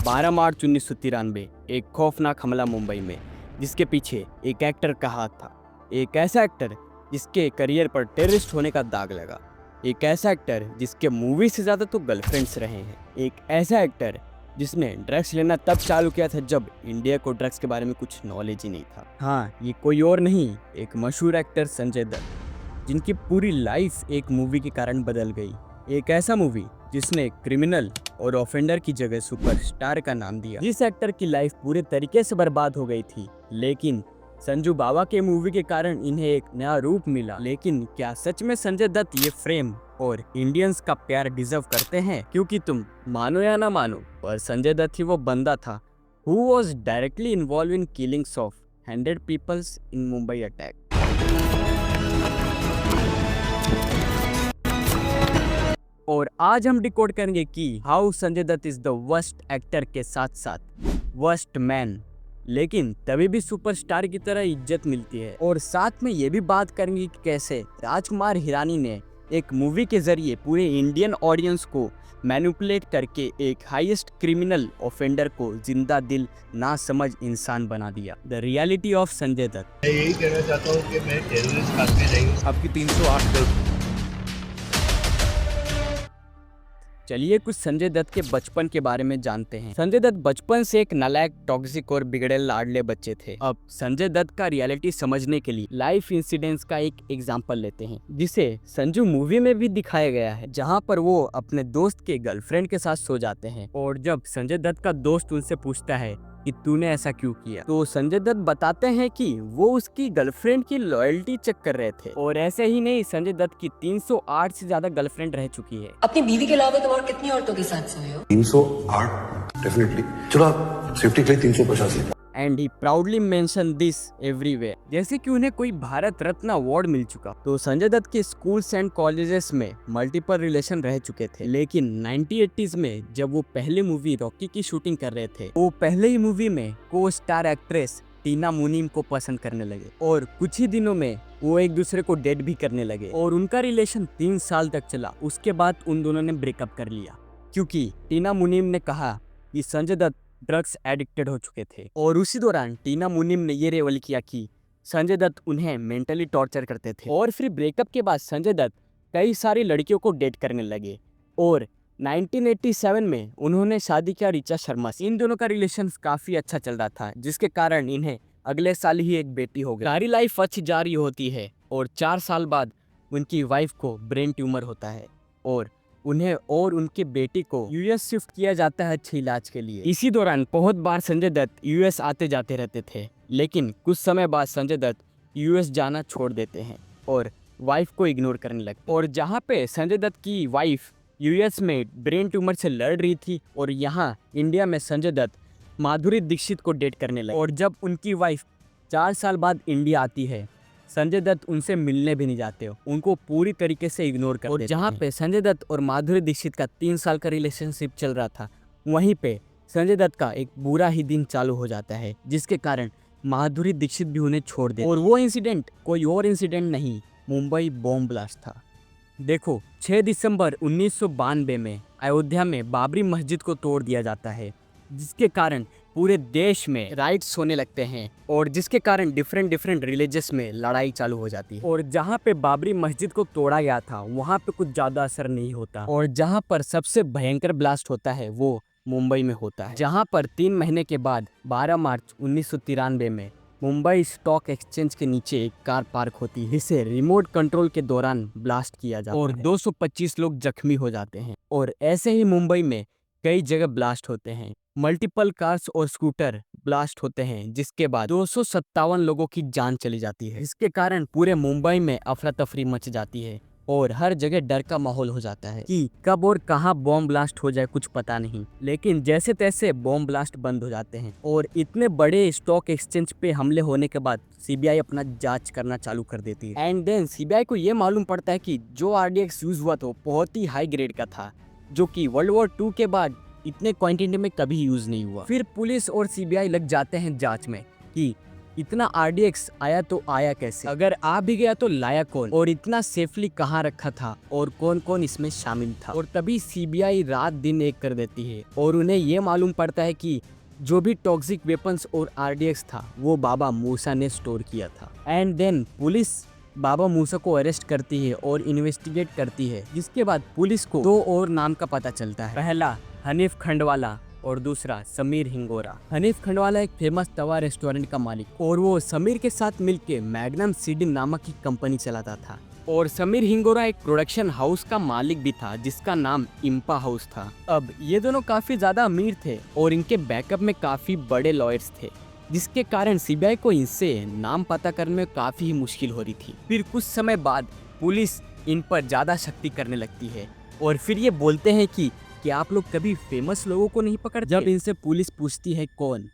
12 मार्च 1993 एक खौफनाक हमला मुंबई में, जिसके पीछे एक एक्टर का हाथ था। एक ऐसा एक्टर जिसके करियर पर टेररिस्ट होने का दाग लगा। एक ऐसा एक्टर जिसके मूवी से ज़्यादा तो गर्लफ्रेंड्स रहे हैं। एक ऐसा एक्टर जिसने ड्रग्स लेना तब चालू किया था जब इंडिया को ड्रग्स के बारे में कुछ नॉलेज ही नहीं था। हाँ, ये कोई और नहीं, एक मशहूर एक्टर संजय दत्त, जिनकी पूरी लाइफ एक मूवी के कारण बदल गई। एक ऐसा मूवी जिसने क्रिमिनल और ऑफेंडर की जगह सुपरस्टार का नाम दिया। जिस एक्टर की लाइफ पूरे तरीके से बर्बाद हो गई थी, लेकिन संजू बाबा के मूवी के कारण इन्हें एक नया रूप मिला। लेकिन क्या सच में संजय दत्त ये फेम और इंडियंस का प्यार डिजर्व करते हैं? क्योंकि तुम मानो या ना मानो, पर संजय दत्त ही वो बंदा था who was directly involved in killings of 100 peoples in Mumbai attack। और आज हम डिकोड करेंगे कि how Sanjay Dutt is the worst actor के साथ साथ वर्स्ट मैन, लेकिन तभी भी सुपरस्टार की तरह इज्जत मिलती है। और साथ में ये भी बात करेंगे कि कैसे राजकुमार हिरानी ने एक मूवी के जरिए पूरे इंडियन ऑडियंस को मैनिपुलेट करके एक हाईएस्ट क्रिमिनल ऑफेंडर को जिंदा दिल ना समझ इंसान बना दिया। The reality of Sanjay Dutt. मैं यही कहना चाहता हूँ कि मैं टेररिस्ट आदमी नहीं हूँ। आपकी 308 गर्ल। चलिए कुछ संजय दत्त के बचपन के बारे में जानते हैं। संजय दत्त बचपन से एक नालायक, टॉक्सिक और बिगड़े लाडले बच्चे थे। अब संजय दत्त का रियलिटी समझने के लिए लाइफ इंसिडेंट्स का एक एग्जांपल लेते हैं, जिसे संजू मूवी में भी दिखाया गया है, जहां पर वो अपने दोस्त के गर्लफ्रेंड के साथ सो जाते हैं। और जब संजय दत्त का दोस्त उनसे पूछता है कि तूने ऐसा क्यों किया, तो संजय दत्त बताते हैं कि वो उसकी गर्लफ्रेंड की लॉयल्टी चेक कर रहे थे। और ऐसे ही नहीं, संजय दत्त की 308 से ज्यादा गर्लफ्रेंड रह चुकी है। अपनी बीवी के अलावा तुम और कितनी औरतों के साथ सोए हो? 308 डेफिनेटली। चलो आप सेफ्टी के लिए 385। And he proudly mention this everywhere, जैसे कि उन्हें कोई भारत रत्न अवार्ड मिल चुका। तो संजय दत्त के स्कूल्स एंड कॉलेजेस में मल्टीपल रिलेशन रह चुके थे, लेकिन 1980s में जब वो पहली मूवी रॉकी की शूटिंग कर रहे थे, वो पहले ही मूवी में को स्टार एक्ट्रेस टीना मुनीम को पसंद करने लगे। और कुछ ही दिनों में वो एक दूसरे को डेट भी करने लगे और उनका रिलेशन 3 साल तक चला। उसके बाद उन दोनों ने ब्रेकअप कर लिया, क्योंकि टीना मुनीम ने कहा कि संजय दत्त ड्रग्स एडिक्टेड हो चुके थे। और उसी दौरान टीना मुनीम ने ये रिवील किया कि संजय दत्त उन्हें मेंटली टॉर्चर करते थे। और फिर ब्रेकअप के बाद संजय दत्त कई सारी लड़कियों को डेट करने लगे और 1987 में उन्होंने शादी किया ऋचा शर्मा से। इन दोनों का रिलेशन काफी अच्छा चल रहा था, जिसके कारण इन्हें अगले साल ही एक बेटी हो गई। सारी लाइफ अच्छी जा रही होती है और 4 साल बाद उनकी वाइफ को ब्रेन ट्यूमर होता है और उन्हें और उनके बेटी को यूएस शिफ्ट किया जाता है अच्छे इलाज के लिए। इसी दौरान बहुत बार संजय दत्त यूएस आते जाते रहते थे, लेकिन कुछ समय बाद संजय दत्त यूएस जाना छोड़ देते हैं और वाइफ को इग्नोर करने लगते। और जहाँ पे संजय दत्त की वाइफ यूएस में ब्रेन ट्यूमर से लड़ रही थी, और यहाँ इंडिया में संजय दत्त माधुरी दीक्षित को डेट करने लगे। और जब उनकी वाइफ 4 साल बाद इंडिया आती है, संजय दत्त उनसे मिलने भी नहीं जाते हो, उनको पूरी तरीके से इग्नोर कर देते हैं। जहाँ पे संजय दत्त और माधुरी दीक्षित का 3 साल का रिलेशनशिप चल रहा था, वहीं पे संजय दत्त का एक बुरा ही दिन चालू हो जाता है, जिसके कारण माधुरी दीक्षित भी उन्हें छोड़ दे। और वो इंसिडेंट कोई और इंसिडेंट नहीं, मुंबई बॉम्ब ब्लास्ट था। देखो, 6 दिसंबर 1992 में अयोध्या में बाबरी मस्जिद को तोड़ दिया जाता है, जिसके कारण पूरे देश में राइट्स होने लगते हैं और जिसके कारण डिफरेंट रिलीजियस में लड़ाई चालू हो जाती है। और जहाँ पे बाबरी मस्जिद को तोड़ा गया था, वहाँ पे कुछ ज़्यादा असर नहीं होता। और जहाँ पर सबसे भयंकर ब्लास्ट होता है वो मुंबई में होता है, जहाँ पर 3 महीने के बाद 12 मार्च 1993 में मुंबई स्टॉक एक्सचेंज के नीचे एक कार पार्क होती है, जिसे रिमोट कंट्रोल के दौरान ब्लास्ट किया जाता है और 225 लोग जख्मी हो जाते हैं। और ऐसे ही मुंबई में कई जगह ब्लास्ट होते हैं, मल्टीपल कार्स और स्कूटर ब्लास्ट होते हैं, जिसके बाद 257 लोगों की जान चली जाती है। इसके कारण पूरे मुंबई में अफरा तफरी मच जाती है और हर जगह डर का माहौल हो जाता है कि कब और कहां बॉम्ब ब्लास्ट हो जाए, कुछ पता नहीं। लेकिन जैसे तैसे बॉम्ब ब्लास्ट बंद हो जाते हैं और इतने बड़े स्टॉक एक्सचेंज पे हमले होने के बाद सीबीआई अपना जांच करना चालू कर देती है। एंड देन सीबीआई को ये मालूम पड़ता है कि जो आरडीएक्स यूज हुआ था बहुत ही हाई ग्रेड का था, जो कि वर्ल्ड वॉर 2 के बाद इतने क्वांटिटी में कभी यूज नहीं हुआ। फिर पुलिस और सीबीआई लग जाते हैं जांच में कि इतना आरडीएक्स आया तो आया कैसे, अगर आ भी गया तो लाया कौन, और इतना सेफली कहाँ रखा था, और कौन कौन इसमें शामिल था। और तभी सीबीआई रात दिन एक कर देती है और उन्हें ये मालूम पड़ता है कि जो भी टॉक्सिक वेपन्स और आरडीएक्स था वो बाबा मूसा ने स्टोर किया था। एंड देन पुलिस बाबा मूसा को अरेस्ट करती है और इन्वेस्टिगेट करती है, जिसके बाद पुलिस को दो और नाम का पता चलता है। पहला हनीफ खंडवाला और दूसरा समीर हिंगोरा। हनीफ खंडवाला एक फेमस तवा रेस्टोरेंट का मालिक और वो समीर के साथ मिलके मैग्नम सीडी नामक की कंपनी चलाता था। और समीर हिंगोरा एक प्रोडक्शन हाउस का मालिक भी था जिसका नाम इम्पा हाउस था। अब ये दोनों काफी ज्यादा अमीर थे और इनके बैकअप में काफी बड़े लॉयर्स थे, जिसके कारण सीबीआई को इनसे नाम पता करने में काफी ही मुश्किल हो रही थी। फिर कुछ समय बाद पुलिस इन पर ज्यादा शक्ति करने लगती है और फिर ये बोलते हैं कि आप लोग कभी फेमस लोगों को नहीं पकड़ते। जब इनसे पुलिस पूछती है कौन,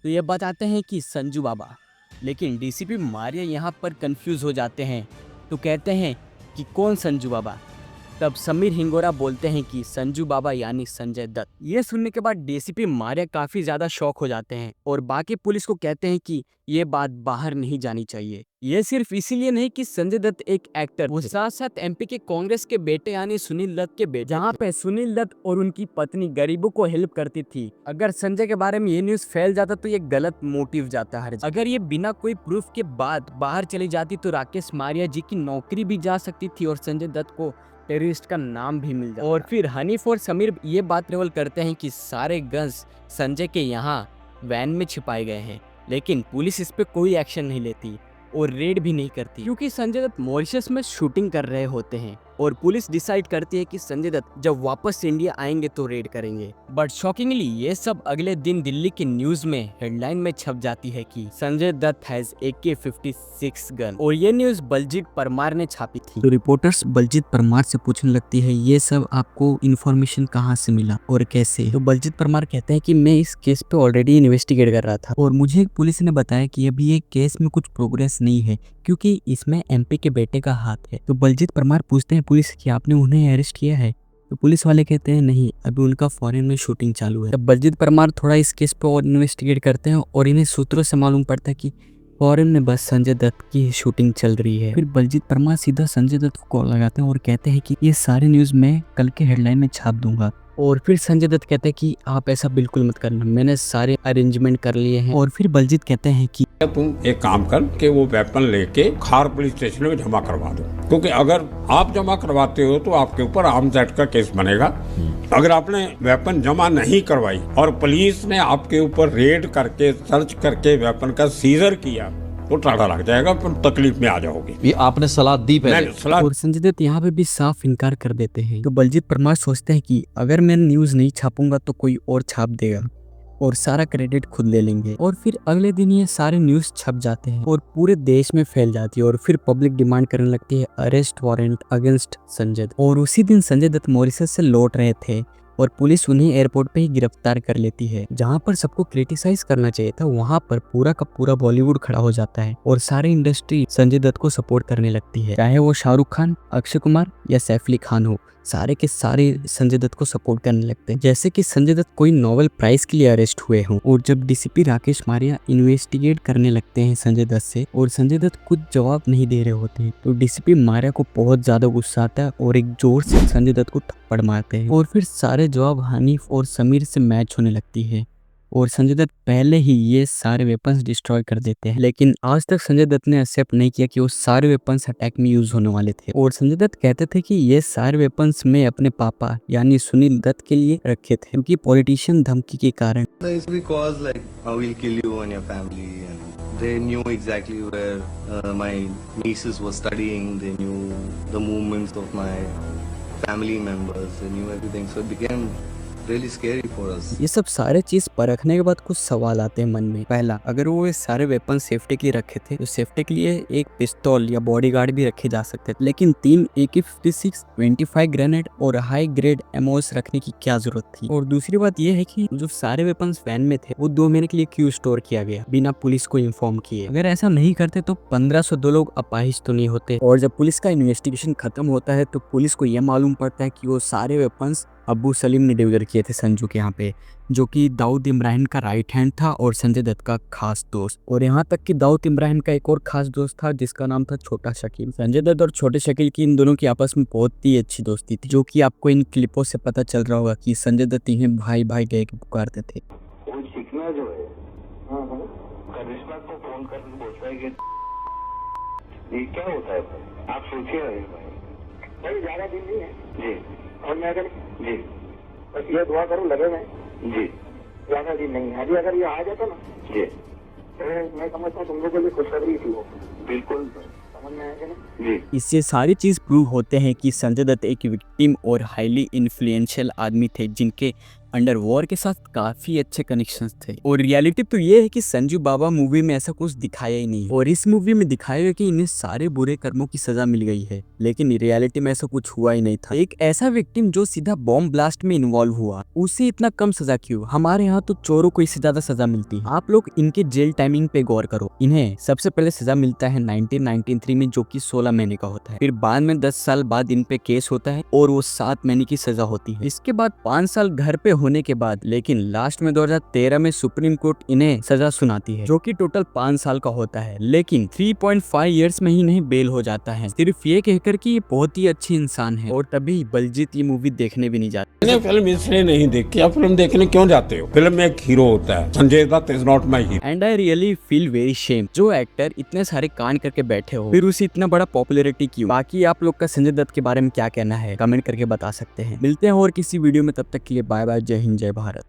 तो ये बताते हैं कि संजू बाबा। लेकिन डीसीपी मारिया यहाँ पर कंफ्यूज हो जाते हैं, तो कहते हैं कि कौन संजू बाबा। तब समीर हिंगोरा बोलते हैं कि संजू बाबा यानी संजय दत्त। ये सुनने के बाद डीसीपी मारिया काफी ज्यादा शॉक हो जाते हैं और बाकी पुलिस को कहते हैं कि ये बात बाहर नहीं जानी चाहिए। ये सिर्फ इसीलिए नहीं कि संजय दत्त एक एक्टर, वो साथ साथ एमपी के कांग्रेस के बेटे यानी सुनील दत्त के बेटे, जहाँ पे सुनील दत्त और उनकी पत्नी गरीबों को हेल्प करती थी। अगर संजय के बारे में ये न्यूज फैल जाता तो ये गलत मोटिव जाता है। अगर ये बिना कोई प्रूफ के बाद बाहर चली जाती तो राकेश मारिया जी की नौकरी भी जा सकती थी और संजय दत्त को टेररिस्ट का नाम भी मिल जाता। और फिर हनीफ और समीर ये बात रिवल करते हैं कि सारे गन्स संजय के यहाँ वैन में छिपाए गए हैं, लेकिन पुलिस इस पे कोई एक्शन नहीं लेती और रेड भी नहीं करती क्योंकि संजय दत्त मॉरिशस में शूटिंग कर रहे होते हैं। और पुलिस डिसाइड करती है कि संजय दत्त जब वापस इंडिया आएंगे तो रेड करेंगे। बट शॉकिंगली ये सब अगले दिन दिल्ली की न्यूज में हेडलाइन में छप जाती है कि Sanjay Dutt has AK-56 gun, और ये न्यूज बलजीत परमार ने छापी थी। तो रिपोर्टर्स बलजीत परमार से पूछने लगती है ये सब आपको इन्फॉर्मेशन कहाँ से मिला और कैसे। तो बलजीत परमार कहते हैं कि मैं इस केस पे ऑलरेडी इन्वेस्टिगेट कर रहा था और मुझे पुलिस ने बताया कि अभी ये केस में कुछ प्रोग्रेस नहीं है क्योंकि इसमें एमपी के बेटे का हाथ है। तो बलजीत परमार पूछते हैं पुलिस कि आपने उन्हें अरेस्ट किया है। तो पुलिस वाले कहते हैं नहीं, अभी उनका फॉरेन में शूटिंग चालू है। तब बलजीत परमार थोड़ा इस केस पे और इन्वेस्टिगेट करते हैं और इन्हें सूत्रों से मालूम पड़ता है कि फॉरेन में बस संजय दत्त की शूटिंग चल रही है। फिर बलजीत परमार सीधा संजय दत्त को कॉल लगाते हैं और कहते हैं कि ये सारे न्यूज मैं कल के हेडलाइन में छाप दूंगा। और फिर संजय दत्त कहते हैं कि आप ऐसा बिल्कुल मत करना, मैंने सारे अरेंजमेंट कर लिए हैं। और फिर बलजीत कहते हैं कि तुम एक काम कर के वो वेपन लेके खार पुलिस स्टेशन में जमा करवा दो, क्योंकि अगर आप जमा करवाते हो तो आपके ऊपर आर्म्स एक्ट का केस बनेगा। अगर आपने वेपन जमा नहीं करवाई और पुलिस ने आपके ऊपर रेड करके सर्च करके वेपन का सीजर किया तो टाड़ा लग जाएगा, फिर तकलीफ में आ जाओगे। ये आपने सलाह दी पहले। और संजय दत्त यहाँ पे भी साफ इनकार कर देते हैं। तो बलजीत परमार सोचते हैं कि अगर मैं न्यूज नहीं छापूंगा तो कोई और छाप देगा और सारा क्रेडिट खुद ले लेंगे। और फिर अगले दिन ये सारे न्यूज छप जाते हैं और पूरे देश में फैल जाती है और फिर पब्लिक डिमांड करने लगती है arrest warrant against Sanjay Dutt. और उसी दिन संजय दत्त मॉरिशस से लौट रहे थे और पुलिस उन्हें एयरपोर्ट पे ही गिरफ्तार कर लेती है। जहाँ पर सबको क्रिटिसाइज करना चाहिए था वहाँ पर पूरा का पूरा बॉलीवुड खड़ा हो जाता है और सारी इंडस्ट्री संजय दत्त को सपोर्ट करने लगती है, चाहे वो शाहरुख खान, अक्षय कुमार या सैफ अली खान हो, सारे के सारे संजय दत्त को सपोर्ट करने लगते हैं जैसे कि संजय दत्त कोई नोबेल प्राइज के लिए अरेस्ट हुए हों। और जब डीसीपी राकेश मारिया इन्वेस्टिगेट करने लगते हैं संजय दत्त से और संजय दत्त कुछ जवाब नहीं दे रहे होते हैं तो डीसीपी मारिया को बहुत ज्यादा गुस्सा आता है और एक जोर से संजय दत्त को थप्पड़ मारते हैं। और फिर सारे जवाब हनीफ और समीर से मैच होने लगती है और संजय दत्त पहले ही ये सारे वेपन्स डिस्ट्रॉय कर देते हैं। लेकिन आज तक संजय दत्त ने एक्सेप्ट नहीं किया कि वो सारे वेपन्स अटैक में यूज होने वाले थे। और संजय दत्त कहते थे कि ये सारे वेपन्स मैं अपने पापा यानी सुनील दत्त के लिए रखे थे क्योंकि पॉलिटिशियन धमकी के कारण। Because like we'll kill you and your family, and they knew exactly where my nieces were studying. They knew the movements of my family members. They knew everything, so it became really scary for us. ये सब सारे चीज परखने के बाद कुछ सवाल आते हैं मन में। पहला, अगर वो ये सारे वेपन सेफ्टी के लिए रखे थे तो सेफ्टी के लिए एक पिस्तौल या बॉडीगार्ड भी रखे जा सकते थे, लेकिन 3 AK-56, 25 ग्रेनेड और हाई ग्रेड एमओस रखने की क्या जरूरत थी। और दूसरी बात ये है कि जो सारे वेपन्स वैन में थे वो 2 महीने के लिए क्यों स्टोर किया गया बिना पुलिस को इन्फॉर्म किए। अगर ऐसा नहीं करते तो 1502 लोग अपाहिज तो नहीं होते। और जब पुलिस का इन्वेस्टिगेशन खत्म होता है तो पुलिस को यह मालूम पड़ता है कि वो सारे वेपन्स अब्बू सलीम ने डिलीवर किए थे संजू के यहाँ पे, जो कि दाऊद इब्राहिम का राइट हैंड था और संजय दत्त का खास दोस्त। और यहाँ तक कि दाऊद इब्राहिम का एक और खास दोस्त था जिसका नाम था छोटा शकील। संजय दत्त और छोटे शकील की इन दोनों की आपस में बहुत ही अच्छी दोस्ती थी, जो कि आपको इन क्लिपों से पता चल रहा होगा कि संजय दत्त इन्हें भाई भाई कह के पुकारते थे। वो सीखना जो है करिश्मा को फोन करके बोलता है कि ये क्या होता है भाई? आप सोचिए भाई ज्यादा दिन नहीं है जी, और मैं अगर जी बस ये दुआ करूँ लगे मैं जी, ज्यादा दिन नहीं है अभी, अगर ये आ जाता ना जी तो मैं समझता हूँ तुम लोगों के लिए खुशखबरी थी वो। बिल्कुल समझ में आएगा ना जी। इससे सारी चीज प्रूव होते हैं कि संजय दत्त एक विक्टिम और हाईली इन्फ्लुएंशियल आदमी थे जिनके अंडर वॉर के साथ काफी अच्छे कनेक्शंस थे। और रियलिटी तो ये है कि संजू बाबा मूवी में ऐसा कुछ दिखाया ही नहीं, और इस मूवी में दिखाया है कि इन्हें सारे बुरे कर्मों की सजा मिल गई है, लेकिन रियलिटी में ऐसा कुछ हुआ ही नहीं था। एक ऐसा विक्टिम जो सीधा बॉम्ब ब्लास्ट में इन्वॉल्व हुआ, उसे इतना कम सजा क्यों? हमारे यहाँ तो चोरों को इससे ज्यादा सजा मिलती है। आप लोग इनके जेल टाइमिंग पे गौर करो। इन्हें सबसे पहले सजा मिलता है 1993 में, जो कि 16 महीने का होता है। फिर बाद में 10 साल बाद इन पे केस होता है और वो 7 महीने की सजा होती है। इसके बाद 5 साल घर पे होने के बाद, लेकिन लास्ट में 2013 में सुप्रीम कोर्ट इन्हें सजा सुनाती है, जो कि टोटल 5 साल का होता है, लेकिन 3.5 इयर्स में ही इन्हें बेल हो जाता है, सिर्फ ये कहकर कि ये बहुत ही अच्छे इंसान है। और तभी बलजीत ये मूवी देखने भी नहीं जाते। मैंने फिल्म इसलिए नहीं देखी। आप फिल्म देखने क्यों जाते हो? फिल्म में एक हीरो होता है, Sanjay Dutt is not my hero. And I really feel very shame, जो एक्टर इतने सारे कांड करके बैठे हो, फिर उसे इतना बड़ा पॉपुलैरिटी क्यों? बाकी आप लोग का संजय दत्त के बारे में क्या कहना है, कमेंट करके बता सकते हैं। मिलते हैं और किसी वीडियो में, तब तक के लिए बाय बाय, जय हिंद, जय भारत।